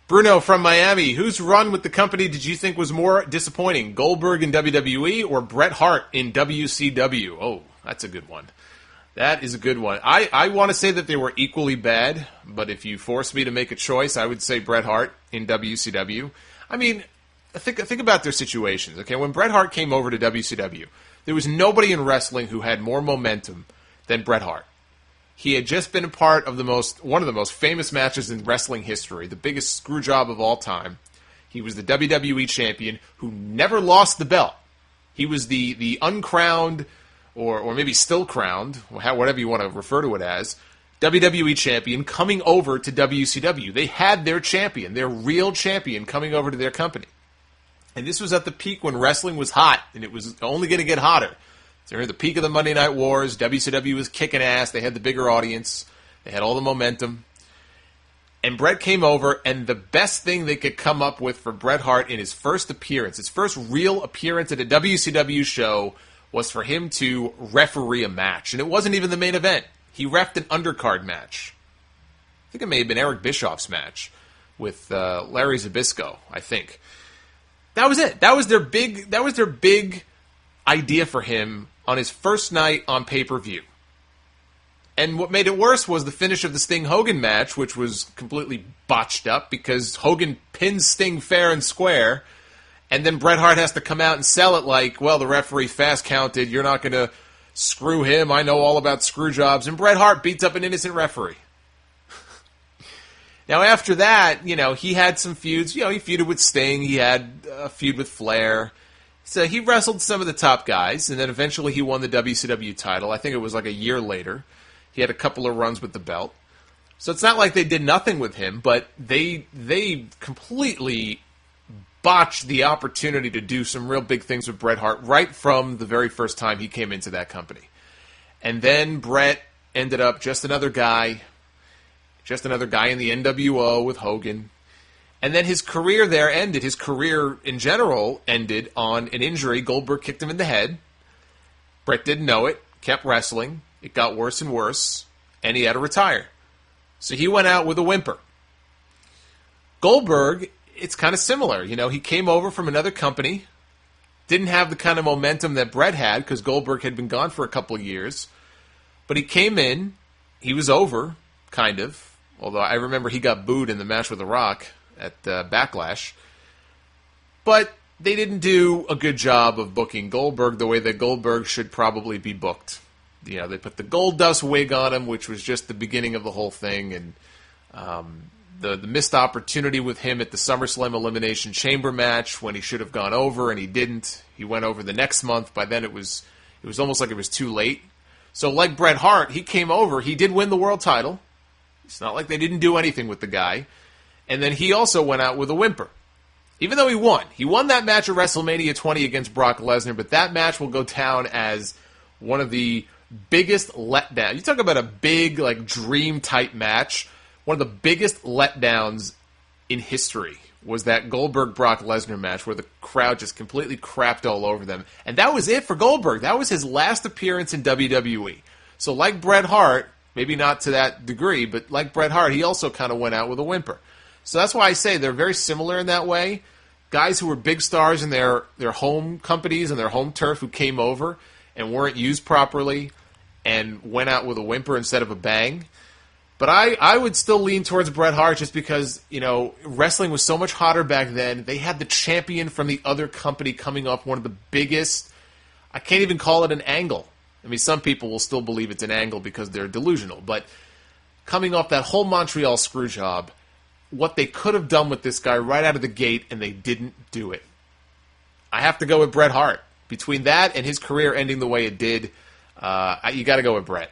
Bruno from Miami, whose run with the company did you think was more disappointing? Goldberg in WWE or Bret Hart in WCW? Oh, that's a good one. That is a good one. I want to say that they were equally bad, but if you force me to make a choice, I would say Bret Hart in WCW. I mean, think about their situations. Okay, when Bret Hart came over to WCW, there was nobody in wrestling who had more momentum than Bret Hart. He had just been a part of one of the most famous matches in wrestling history, the biggest screw job of all time. He was the WWE champion who never lost the belt. He was the uncrowned, or maybe still crowned, whatever you want to refer to it as, WWE champion coming over to WCW. They had their champion, their real champion, coming over to their company. And this was at the peak when wrestling was hot, and it was only going to get hotter. During the peak of the Monday Night Wars, WCW was kicking ass. They had the bigger audience. They had all the momentum. And Bret came over, and the best thing they could come up with for Bret Hart in his first appearance, his first real appearance at a WCW show, was for him to referee a match. And it wasn't even the main event. He reffed an undercard match. I think it may have been Eric Bischoff's match with Larry Zbyszko, I think. That was it. That was their big idea for him on his first night on pay-per-view. And what made it worse was the finish of the Sting-Hogan match, which was completely botched up because Hogan pins Sting fair and square, and then Bret Hart has to come out and sell it like, well, the referee fast counted, you're not going to screw him, I know all about screw jobs, and Bret Hart beats up an innocent referee. Now, after that, he had some feuds. He feuded with Sting, he had a feud with Flair. So he wrestled some of the top guys, and then eventually he won the WCW title. I think it was like a year later. He had a couple of runs with the belt. So it's not like they did nothing with him, but they completely botched the opportunity to do some real big things with Bret Hart right from the very first time he came into that company. And then Bret ended up just another guy in the NWO with Hogan. And then his career there ended. His career in general ended on an injury. Goldberg kicked him in the head. Bret didn't know it, kept wrestling. It got worse and worse, and he had to retire. So he went out with a whimper. Goldberg, it's kind of similar. He came over from another company, didn't have the kind of momentum that Bret had because Goldberg had been gone for a couple of years. But he came in, he was over, kind of. Although I remember he got booed in the match with The Rock at Backlash. But they didn't do a good job of booking Goldberg the way that Goldberg should probably be booked. They put the gold dust wig on him, which was just the beginning of the whole thing, and the missed opportunity with him at the SummerSlam Elimination Chamber match when he should have gone over and he didn't. He went over the next month. By then it was almost like it was too late. So like Bret Hart, he came over. He did win the world title. It's not like they didn't do anything with the guy. And then he also went out with a whimper. Even though he won. He won that match at WrestleMania 20 against Brock Lesnar, but that match will go down as one of the biggest letdowns. You talk about a big, dream-type match. One of the biggest letdowns in history was that Goldberg-Brock Lesnar match where the crowd just completely crapped all over them. And that was it for Goldberg. That was his last appearance in WWE. So like Bret Hart, maybe not to that degree, but like Bret Hart, he also kind of went out with a whimper. So that's why I say they're very similar in that way. Guys who were big stars in their home companies and their home turf who came over and weren't used properly and went out with a whimper instead of a bang. But I would still lean towards Bret Hart just because, wrestling was so much hotter back then. They had the champion from the other company coming off one of the biggest, I can't even call it an angle. I mean, some people will still believe it's an angle because they're delusional. But coming off that whole Montreal screw job, what they could have done with this guy right out of the gate, and they didn't do it. I have to go with Bret Hart. Between that and his career ending the way it did, you got to go with Bret.